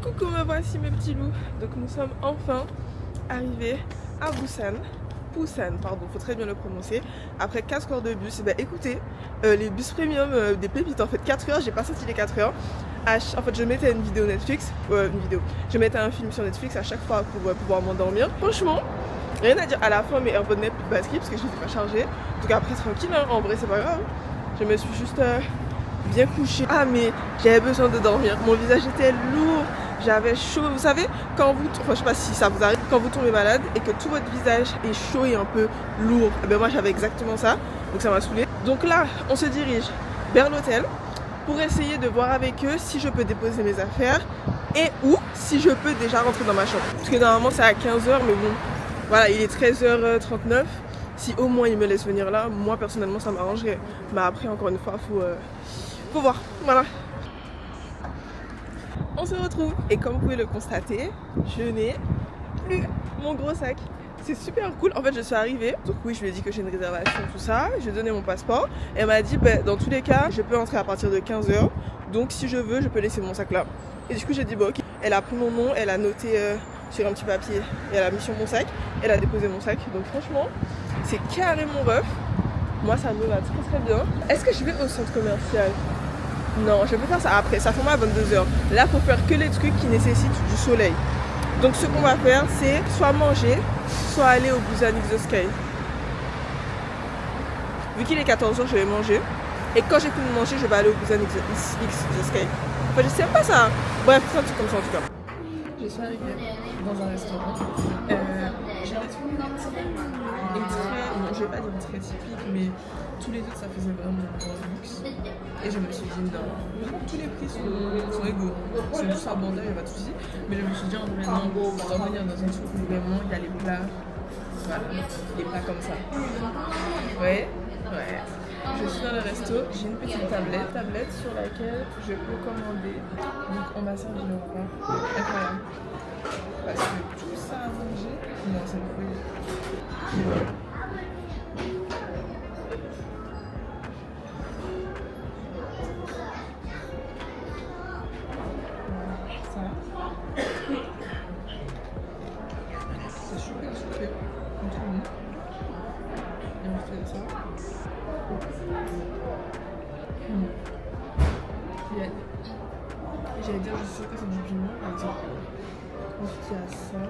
Coucou, me voici mes petits loups. Donc nous sommes enfin arrivés à Busan, pardon, faut très bien le prononcer. Après 4 heures de bus, et ben écoutez, les bus premium des pépites, en fait 4 heures, j'ai pas sorti les 4 heures. En fait je mettais une vidéo Netflix, je mettais un film sur Netflix à chaque fois pour pouvoir m'endormir. Franchement, rien à dire, à la fin mes AirPods n'avaient plus de batterie parce que je les ai pas chargés. Donc après tranquille, hein, en vrai c'est pas grave. Je me suis juste bien couchée. Ah mais j'avais besoin de dormir, mon visage était lourd. J'avais chaud, vous savez, quand vous, enfin je sais pas si ça vous arrive, quand vous tombez malade et que tout votre visage est chaud et un peu lourd, et ben moi j'avais exactement ça, donc ça m'a saoulée. Donc là, on se dirige vers l'hôtel pour essayer de voir avec eux si je peux déposer mes affaires et ou si je peux déjà rentrer dans ma chambre. Parce que normalement c'est à 15h, mais bon, voilà, il est 13h39. Si au moins ils me laissent venir là, moi personnellement ça m'arrangerait. Mais après, encore une fois, faut voir, voilà. On se retrouve et comme vous pouvez le constater, je n'ai plus mon gros sac. C'est super cool. En fait, je suis arrivée. Donc oui, je lui ai dit que j'ai une réservation, tout ça. Je lui ai donné mon passeport. Elle m'a dit, dans tous les cas, je peux entrer à partir de 15h. Donc si je veux, je peux laisser mon sac là. Et du coup, j'ai dit, bon, ok. Elle a pris mon nom, elle a noté sur un petit papier. Et elle a mis sur mon sac. Elle a déposé mon sac. Donc franchement, c'est carrément rough. Moi, ça me va très très bien. Est-ce que je vais au centre commercial ? Non, je vais faire ça après, ça ferme à 22h. Là, il faut faire que les trucs qui nécessitent du soleil. Donc ce qu'on va faire, c'est soit manger, soit aller au Busan X The Sky. Vu qu'il est 14h, je vais manger. Et quand j'ai fini de manger, je vais aller au Busan X The Sky. Enfin, je sais pas ça. Bref, c'est un truc comme ça en tout cas. Je suis arrivée dans un restaurant. J'ai trouvé et très, bon, je vais pas dire très typique, mais tous les autres ça faisait vraiment un luxe. Et je me suis dit non, tous les prix sont égaux, c'est juste abordable, il n'y a pas de souci. Mais je me suis dit en vrai non, on va venir dans un truc où vraiment il y a les plats, voilà, les plats comme ça. Ouais. Je suis dans le resto, j'ai une petite tablette sur laquelle je peux commander. Donc on m'a servi le repas, incroyable. Parce que tout ça à manger, non c'est le fruit. C'est super sucré, comme tout le monde. Et on fait ça. J'allais dire, je suis sûre que c'est du piment, par exemple. Ensuite, il y a ça.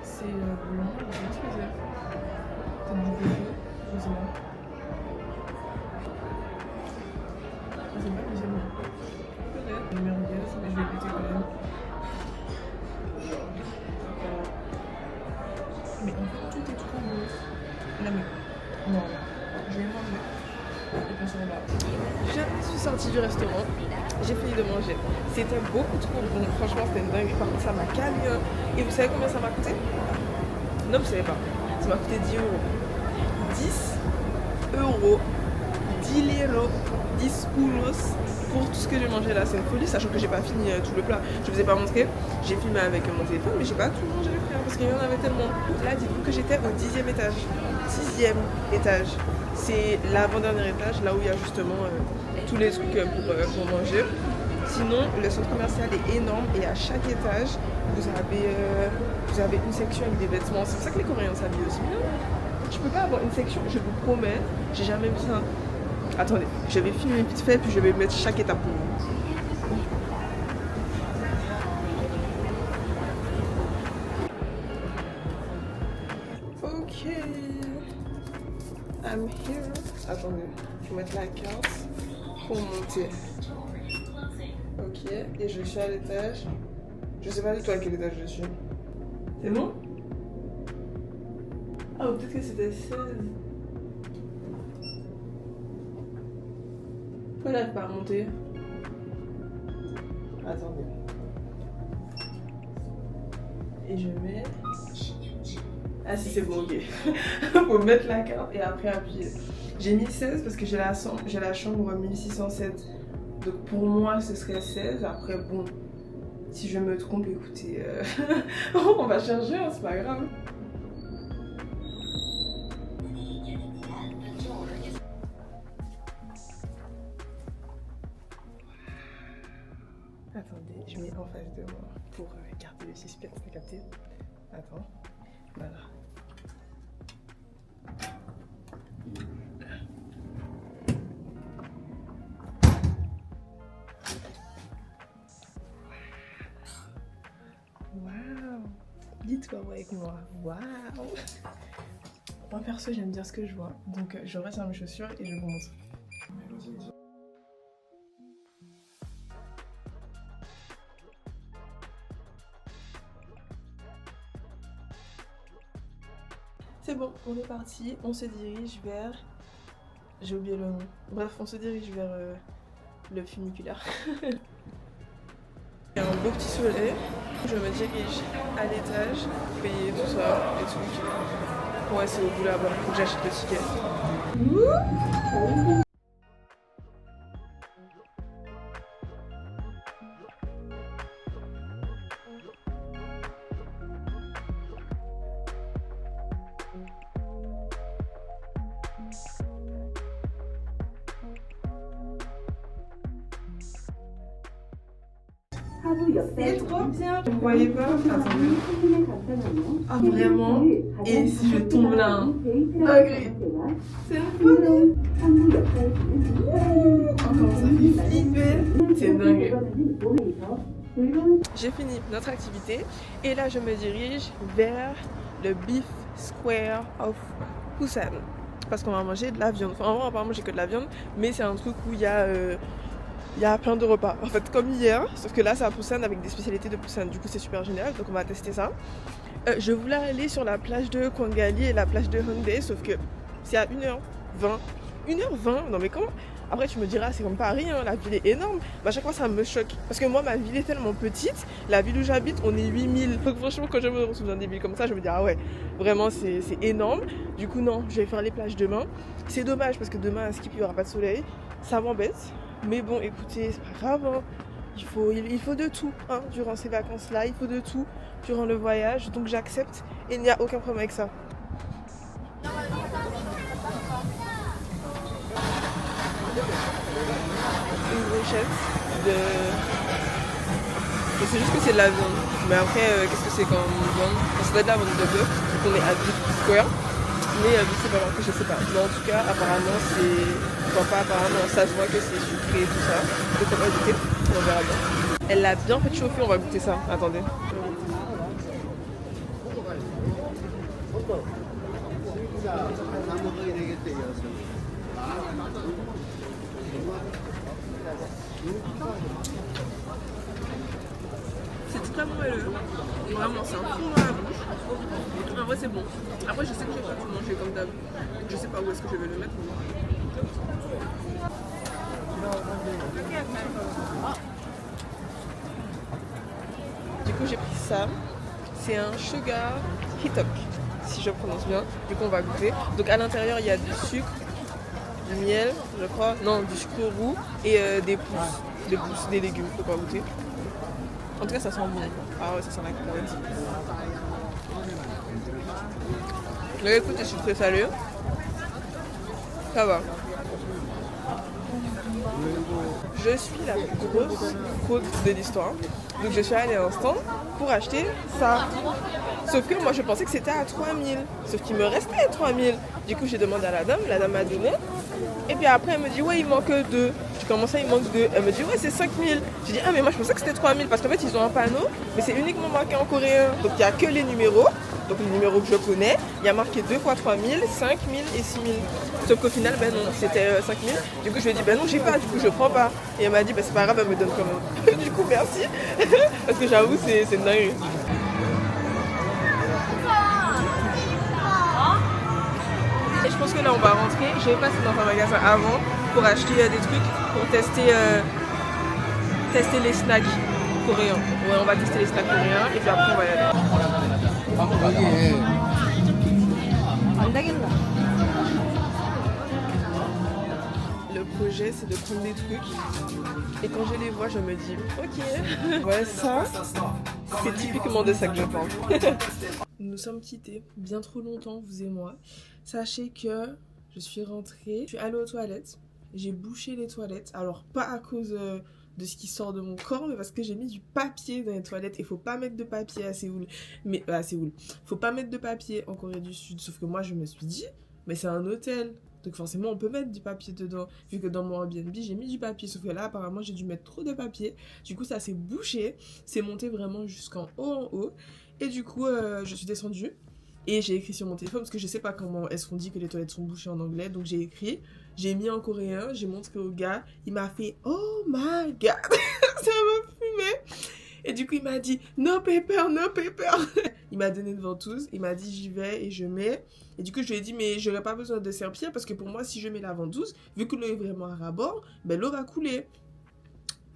C'est blanc, je sais pas ce que c'est. C'est du bouillon, je sais pas. Ah, c'est pas que j'aime bien. Peut-être. Une merguez, mais je vais goûter quand même. Mais en fait, tout est trop beau. Là, mais non, je vais manger. Et puis on va. Je suis sortie du restaurant. J'ai fini de manger. C'était beaucoup trop bon. Franchement, c'était une dingue. Par contre, ça m'a calmé. Et vous savez combien ça m'a coûté? Non, vous savez pas. Ça m'a coûté 10 euros. 10 euros. 10 liros. 10 euros pour tout ce que j'ai mangé là. C'est une folie, sachant que j'ai pas fini tout le plat. Je vous ai pas montré. J'ai filmé avec mon téléphone, mais j'ai pas tout mangé le frère parce qu'il y en avait tellement. Là, dites-vous que j'étais au 10e étage. 6e étage. C'est l'avant-dernier étage, là où il y a justement tous les trucs pour manger. Sinon, le centre commercial est énorme et à chaque étage, vous avez une section avec des vêtements. C'est pour ça que les Coréens s'habillent aussi bien. Je peux pas avoir une section, je vous promets, j'ai jamais vu ça. Attendez, je vais filmer vite fait puis je vais mettre chaque étape pour vous. Ok, I'm here. Attendez, je vais mettre la carte pour monter. Ok, et je suis à l'étage. Je sais pas du tout à quel étage je suis. C'est bon? Ah, ou peut-être que c'était 16. Pourquoi j'arrive pas à monter? Attendez. Et je mets... Ah si, c'est bon, ok. Faut mettre la carte et après appuyer. J'ai mis 16 parce que j'ai la chambre 1607. Donc pour moi ce serait 16. Après bon, si je me trompe, écoutez, on va changer, hein, c'est pas grave. Attendez, je mets en face de moi pour garder le suspense, t'as capté? Attends, voilà. Waouh! Dites-toi avec moi, waouh! Moi perso, j'aime dire ce que je vois, donc je reste dans mes chaussures et je vous montre. C'est bon, on est parti, on se dirige vers... J'ai oublié le nom. Bref, on se dirige vers le funiculaire. Il y a un beau petit soleil. Je me dirige à l'étage, payer tout ça, les trucs. Ouais, c'est au bout là-bas, faut que j'achète le ticket. C'est trop bien. Vous voyez pas? Attendez. Ah vraiment? Et si je tombe là, hein? Ok. C'est une folie. Encore ça fait flipper. C'est dingue. J'ai fini notre activité et là je me dirige vers le Beef Square of Busan parce qu'on va manger de la viande. Enfin, on va pas manger que de la viande, mais c'est un truc où il y a plein de repas. En fait, comme hier, sauf que là c'est à Busan avec des spécialités de Busan. Du coup, c'est super génial, donc on va tester ça. Je voulais aller sur la plage de Kwangali et la plage de Hongdae, sauf que c'est à 1h20. 1h20? Non mais comment? Après tu me diras c'est comme Paris, hein, la ville est énorme. Mais à chaque fois ça me choque. Parce que moi ma ville est tellement petite, la ville où j'habite on est 8000. Donc franchement quand je me retrouve dans des villes comme ça je me dis ah ouais, vraiment c'est énorme. Du coup non, je vais faire les plages demain. C'est dommage parce que demain à Skip il n'y aura pas de soleil. Ça m'embête. Mais bon écoutez, c'est pas grave. Hein. Il faut de tout hein, durant ces vacances là, il faut de tout durant le voyage. Donc j'accepte et il n'y a aucun problème avec ça. Une brochette de... C'est juste que c'est de la viande. Mais après, qu'est-ce que c'est comme viande? Ça doit être de la viande de bœuf, donc on est à Beef Square. Mais je sais pas, je sais pas. Mais en tout cas, apparemment, c'est... Enfin, pas apparemment, ça se voit que c'est sucré et tout ça. Donc on va goûter, on verra bien. Elle l'a bien fait chauffer, on va goûter ça. Attendez. C'est très moelleux. Vraiment, c'est un fond dans la bouche. En vrai, c'est bon. Après, je sais que je vais pas tout manger comme d'hab. Je sais pas où est-ce que je vais le mettre. Du coup, j'ai pris ça. C'est un sugar hitok, si je prononce bien. Du coup, on va goûter. Donc, à l'intérieur, il y a du sucre, du miel, je crois. Non, du sucre roux et des pousses, des légumes. Faut pas goûter. En tout cas, ça sent bon. Ah ouais, ça sent la cacahuète. Le écoute est sucré salé. Ça va. Je suis la plus grosse fraude de l'histoire. Donc je suis allée à un stand pour acheter ça. Sauf que moi je pensais que c'était à 3000. Sauf qu'il me restait 3000. Du coup j'ai demandé à la dame m'a donné. Et puis après elle me dit ouais il manque 2. Je commence à il manque 2. Elle me dit ouais c'est 5000. J'ai dit ah mais moi je pensais que c'était 3000 parce qu'en fait ils ont un panneau mais c'est uniquement marqué en coréen. Donc il n'y a que les numéros. Donc le numéro que je connais, il y a marqué 2 fois 3000, 5000 et 6000. Sauf qu'au final, ben non, c'était 5000. Du coup, je lui ai dit, ben non, j'ai pas, du coup, je prends pas. Et elle m'a dit, ben c'est pas grave, elle me donne quand même. Du coup, merci. Parce que j'avoue, c'est une dinguerie. Et je pense que là, on va rentrer. Je vais passer dans un magasin avant pour acheter des trucs, pour tester les snacks coréens. Ouais, on va tester les snacks coréens et puis après, on va y aller. Le projet c'est de prendre des trucs et quand je les vois je me dis ok. Ouais ça c'est typiquement de ça que je parle. Nous nous sommes quittés bien trop longtemps vous et moi. Sachez que je suis rentrée, je suis allée aux toilettes. J'ai bouché les toilettes, alors pas à cause de ce qui sort de mon corps, mais parce que j'ai mis du papier dans les toilettes. Il faut pas mettre de papier à Séoul. Mais à Séoul. Faut pas mettre de papier en Corée du Sud. Sauf que moi, je me suis dit, mais c'est un hôtel. Donc forcément, on peut mettre du papier dedans. Vu que dans mon Airbnb, j'ai mis du papier. Sauf que là, apparemment, j'ai dû mettre trop de papier. Du coup, ça s'est bouché. C'est monté vraiment jusqu'en haut en haut. Et du coup, je suis descendue. Et j'ai écrit sur mon téléphone, parce que je sais pas comment est-ce qu'on dit que les toilettes sont bouchées en anglais. Donc j'ai écrit, j'ai mis en coréen, j'ai montré au gars. Il m'a fait « Oh my God !» Ça m'a fumé. Et du coup, il m'a dit « No paper, no paper !» Il m'a donné une ventouse, il m'a dit « J'y vais et je mets. » Et du coup, je lui ai dit « Mais j'aurais pas besoin de serpillère parce que pour moi, si je mets la ventouse, vu que l'eau est vraiment à ras-bord, ben l'eau va couler. »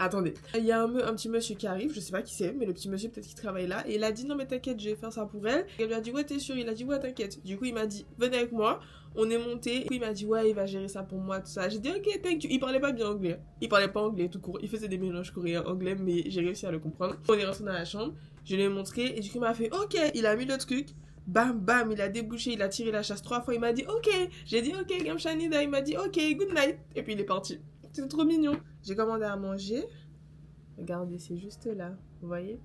Attendez, il y a un petit monsieur qui arrive, je sais pas qui c'est, mais le petit monsieur peut-être qui travaille là, et il a dit non mais t'inquiète, je vais faire ça pour elle. Et elle lui a dit ouais t'es sûr, il a dit ouais t'inquiète. Du coup il m'a dit venez avec moi, on est monté, et puis il m'a dit ouais il va gérer ça pour moi, tout ça. J'ai dit ok thank you, il parlait pas bien anglais, il parlait pas anglais tout court, il faisait des mélanges coréen-anglais, mais j'ai réussi à le comprendre. On est rentré dans la chambre, je lui ai montré, et du coup il m'a fait ok, il a mis le truc. Bam bam, il a débouché, il a tiré la chasse 3 fois, il m'a dit ok, j'ai dit ok Gamshanida, il m'a dit ok good night, et puis il est parti. C'est trop mignon. J'ai commandé à manger. Regardez, c'est juste là, vous voyez.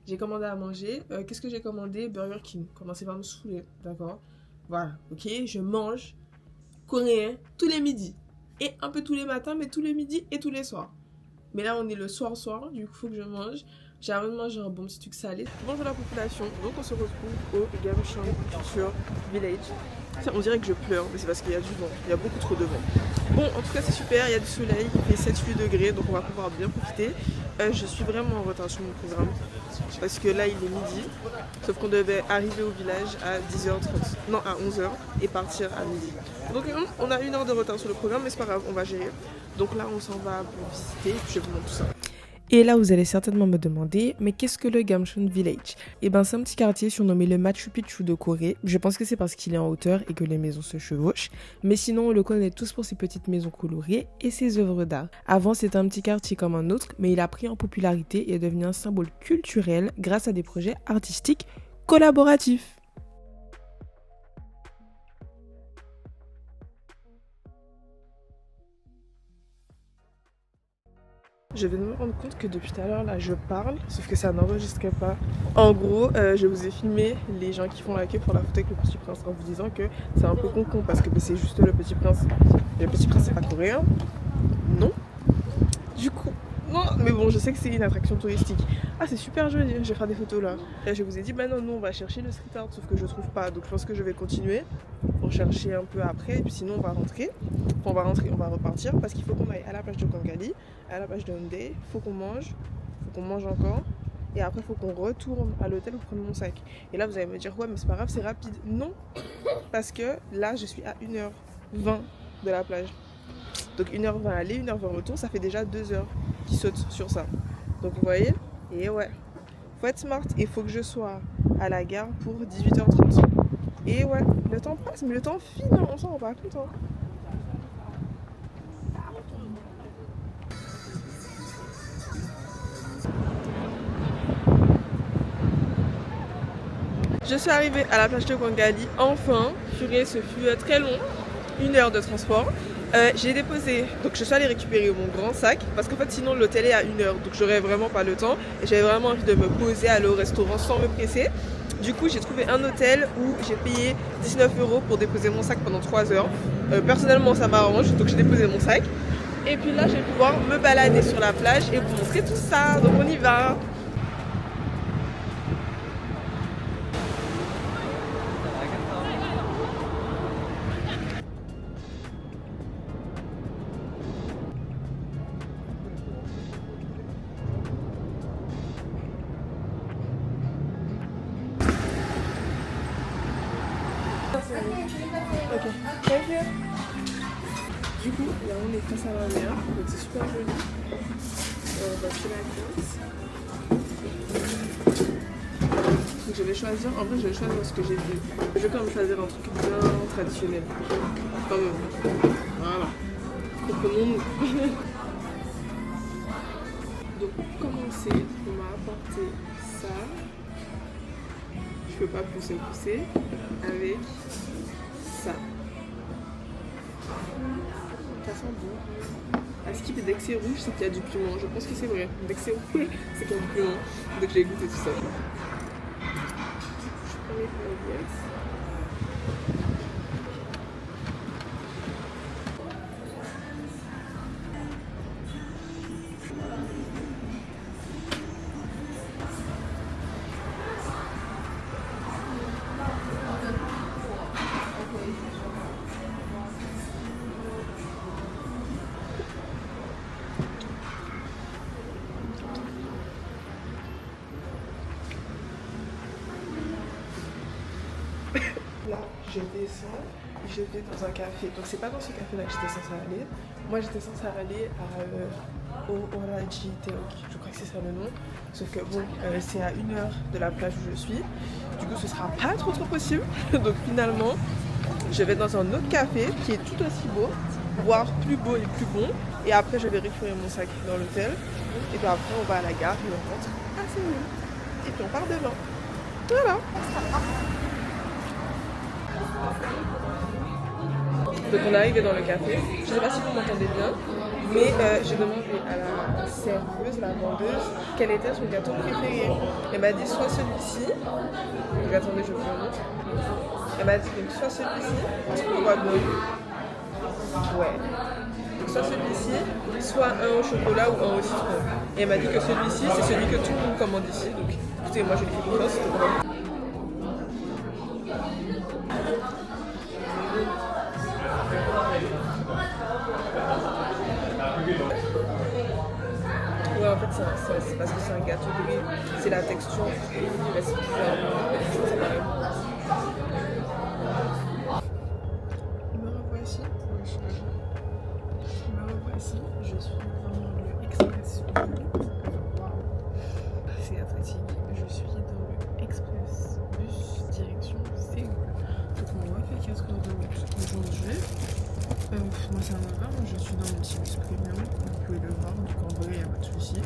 J'ai commandé à manger. Qu'est-ce que j'ai commandé? Burger King. Commencez pas à me saouler, d'accord? Voilà, ok, je mange coréen tous les midis. Et un peu tous les matins, mais tous les midis et tous les soirs. Mais là, on est le soir, du coup, faut que je mange. J'ai envie de manger un bon petit truc salé. Bonjour la population, donc on se retrouve au Gamcheon Culture Village. On dirait que je pleure, mais c'est parce qu'il y a du vent, il y a beaucoup trop de vent. Bon, en tout cas c'est super, il y a du soleil, il fait 7-8 degrés, donc on va pouvoir bien profiter. Je suis vraiment en retard sur mon programme, parce que là il est midi, sauf qu'on devait arriver au village à 10h30, non à 11h, et partir à midi. Donc on a 1 heure de retard sur le programme, mais c'est pas grave, on va gérer. Donc là on s'en va pour visiter, et puis je vous montre tout ça. Et là, vous allez certainement me demander, mais qu'est-ce que le Gamcheon Village? Eh ben, c'est un petit quartier surnommé le Machu Picchu de Corée. Je pense que c'est parce qu'il est en hauteur et que les maisons se chevauchent. Mais sinon, on le connaît tous pour ses petites maisons colorées et ses œuvres d'art. Avant, c'était un petit quartier comme un autre, mais il a pris en popularité et est devenu un symbole culturel grâce à des projets artistiques collaboratifs. Je vais me rendre compte que depuis tout à l'heure là je parle, sauf que ça n'enregistre pas. En gros, je vous ai filmé les gens qui font la queue pour la photo avec le Petit Prince en vous disant que c'est un peu con parce que c'est juste le Petit Prince. Et le Petit Prince c'est pas coréen. Non. Du coup, non, mais bon, je sais que c'est une attraction touristique. Ah, c'est super joli, je vais faire des photos là. Là, je vous ai dit, bah non, nous on va chercher le street art, sauf que je trouve pas. Donc je pense que je vais continuer pour chercher un peu après. Et puis sinon, on va rentrer. Enfin, on va repartir parce qu'il faut qu'on aille à la plage de Kwangali, à la plage de Hyundai. Faut qu'on mange encore. Et après, il faut qu'on retourne à l'hôtel pour prendre mon sac. Et là, vous allez me dire, ouais, mais c'est pas grave, c'est rapide. Non, parce que là, je suis à 1h20 de la plage. Donc 1h20 aller, 1h20 retour, ça fait déjà 2 heures qui sautent sur ça. Donc vous voyez, et ouais, faut être smart et faut que je sois à la gare pour 18h30. Et ouais, le temps passe, mais le temps file, hein, on s'en rend pas compte. Hein. Je suis arrivée à la plage de Kwangali, enfin, purée, ce fut très long, 1 heure de transport. J'ai déposé, donc je suis allée récupérer mon grand sac parce qu'en fait sinon l'hôtel est à 1 heure, donc j'aurais vraiment pas le temps et j'avais vraiment envie de me poser, aller au restaurant sans me presser. Du coup j'ai trouvé un hôtel où j'ai payé 19 € pour déposer mon sac pendant 3 heures. Personnellement ça m'arrange, donc j'ai déposé mon sac. Et puis là je vais pouvoir me balader sur la plage et vous montrer tout ça, donc on y va. Ok, thank you. Du coup, là on est face à la mer, donc c'est super joli. On va filer la place. Donc je vais choisir, en vrai je vais choisir ce que j'ai vu. Je vais quand même choisir un truc bien traditionnel. Quand même. Voilà. Comprenons-nous. Donc pour commencer, on m'a apporté ça. Je peux pas pousser avec ça. Ça sent bon. À ce qui fait dès que c'est rouge, c'est qu'il y a du piment. Je pense que c'est vrai. Dès que c'est rouge, c'est qu'il y a du piment. Donc j'ai goûté tout ça. Je prends mes nuggets. Là, je descends, je vais dans un café. Donc, c'est pas dans ce café-là que j'étais censée aller. Moi, j'étais censée aller au Oraji Teoki. Je crois que c'est ça le nom. Sauf que bon, c'est à 1 heure de la plage où je suis. Du coup, ce sera pas trop possible. Donc, finalement, je vais dans un autre café qui est tout aussi beau, voire plus beau et plus bon. Et après, je vais récupérer mon sac dans l'hôtel. Et puis après, on va à la gare et on rentre à Séoul. Et puis, on part demain. Voilà. Donc on est arrivé dans le café, je ne sais pas si vous m'entendez bien, mais j'ai demandé à la serveuse, la vendeuse, quel était son gâteau préféré. Elle m'a dit soit celui-ci, donc attendez je vous le montre. Elle m'a dit donc soit celui-ci, on voit bleu, ouais, donc soit celui-ci, soit un au chocolat ou un au citron. Et elle m'a dit que celui-ci c'est celui que tout le monde commande ici, donc écoutez moi je l'ai fait confiance, c'était vraiment... Ouais, en fait, c'est parce que c'est un gâteau gris, c'est la texture, il reste plus c'est pareil. Me revoici, je suis dans le Express. Waouh, c'est la fatigue. Je suis dans le Express bus direction Séoul. Donc, on va faire 4 heures de route aujourd'hui. Moi ça va, je suis dans mon petit bus premium, vous pouvez le voir, donc en vrai il n'y a pas de souci.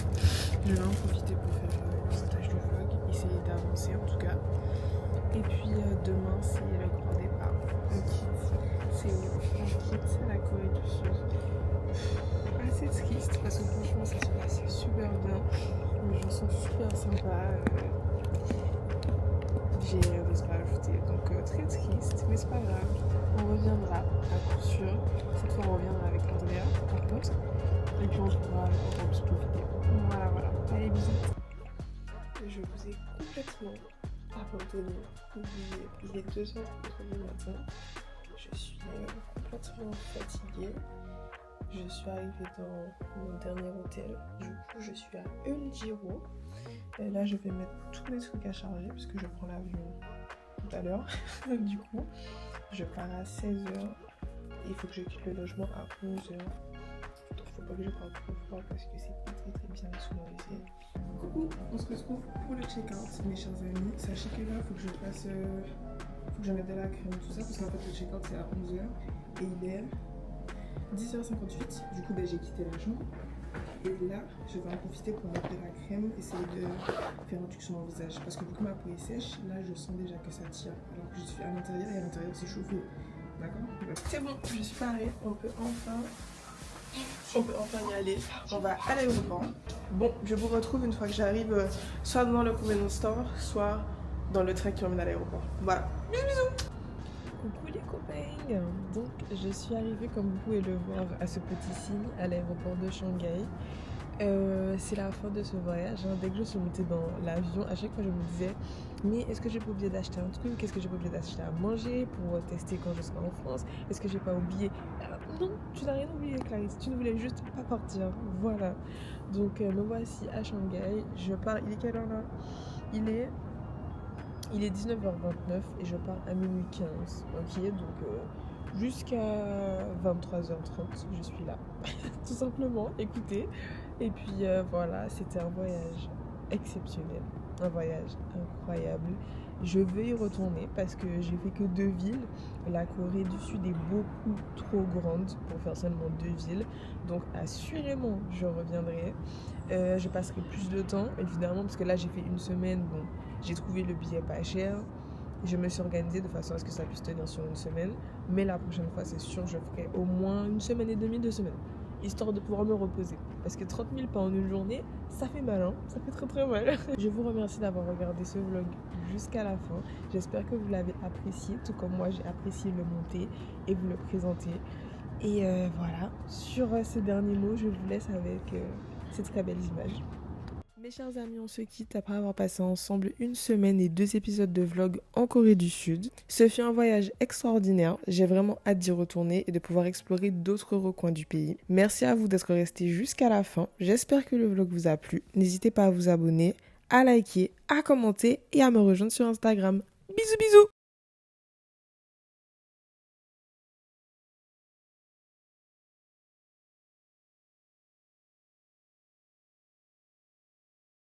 Je vais en profiter pour faire le montage du vlog, essayer d'avancer en tout cas. Et puis demain c'est le grand départ, le kit, c'est la Corée du Sud. Assez triste parce que franchement ça se passe super bien, les gens sont super sympas. J'ai rien d'autre à ajouter, donc très triste, mais c'est pas grave, on reviendra à coup sûr. Cette fois on reviendra avec Andrea par contre, et puis on se pourra encore plus profiter. Voilà, allez bisous. Je vous ai complètement abandonné, oublié. Il est 2h du matin, je suis complètement fatiguée. Je suis arrivée dans mon dernier hôtel, du coup je suis à Eunjiro. Et là je vais mettre tous mes trucs à charger parce que je prends l'avion tout à l'heure. Du coup je pars à 16h et il faut que je quitte le logement à 11h. Donc faut pas que je parle trop fort parce que c'est pas très bien sonorisé. Coucou, on se retrouve pour le check-out mes chers amis. Sachez que là faut que je fasse faut que je mette de la crème tout ça parce qu'en fait le check-out c'est à 11h et il est 10h58. Du coup j'ai quitté la chambre. Et là, je vais en profiter pour mettre de la crème, essayer de faire un truc sur mon visage. Parce que vu que ma peau est sèche, là je sens déjà que ça tire. Alors que je suis à l'intérieur et à l'intérieur c'est chauffé. D'accord? C'est bon, je suis parée. On peut enfin y aller. On va à l'aéroport. Bon, je vous retrouve une fois que j'arrive soit dans le convenience store, soit dans le train qui m'emmène à l'aéroport. Voilà. Bisous. Coucou les copains, donc je suis arrivée comme vous pouvez le voir à ce petit signe à l'aéroport de Shanghai. C'est la fin de ce voyage, hein. Dès que je suis montée dans l'avion, à chaque fois je me disais mais est-ce que j'ai pas oublié d'acheter un truc, est-ce que j'ai pas oublié d'acheter à manger pour tester quand je serai en France, est-ce que j'ai pas oublié... Non, tu n'as rien oublié Clarisse, tu ne voulais juste pas partir, voilà. Donc me voici à Shanghai, je pars, il est quelle heure là? Il est 19h29 et je pars à minuit 15, ok, donc jusqu'à 23h30 je suis là, tout simplement, écoutez. Et puis voilà, c'était un voyage exceptionnel, un voyage incroyable. Je vais y retourner parce que j'ai fait que 2 villes. La Corée du Sud est beaucoup trop grande pour faire seulement 2 villes. Donc assurément, je reviendrai. Je passerai plus de temps, évidemment, parce que là, j'ai fait 1 semaine. Bon, j'ai trouvé le billet pas cher. Je me suis organisée de façon à ce que ça puisse tenir sur une semaine. Mais la prochaine fois, c'est sûr, je ferai au moins 1 semaine et demie, 2 semaines. Histoire de pouvoir me reposer. Parce que 30 000 pas en une journée, ça fait mal, hein. Ça fait très très mal. Je vous remercie d'avoir regardé ce vlog jusqu'à la fin. J'espère que vous l'avez apprécié, tout comme moi j'ai apprécié le monter et vous le présenter. Et voilà, sur ces derniers mots, je vous laisse avec ces très belles images. Mes chers amis, on se quitte après avoir passé ensemble 1 semaine et 2 épisodes de vlog en Corée du Sud. Ce fut un voyage extraordinaire. J'ai vraiment hâte d'y retourner et de pouvoir explorer d'autres recoins du pays. Merci à vous d'être restés jusqu'à la fin. J'espère que le vlog vous a plu. N'hésitez pas à vous abonner, à liker, à commenter et à me rejoindre sur Instagram. Bisous bisous!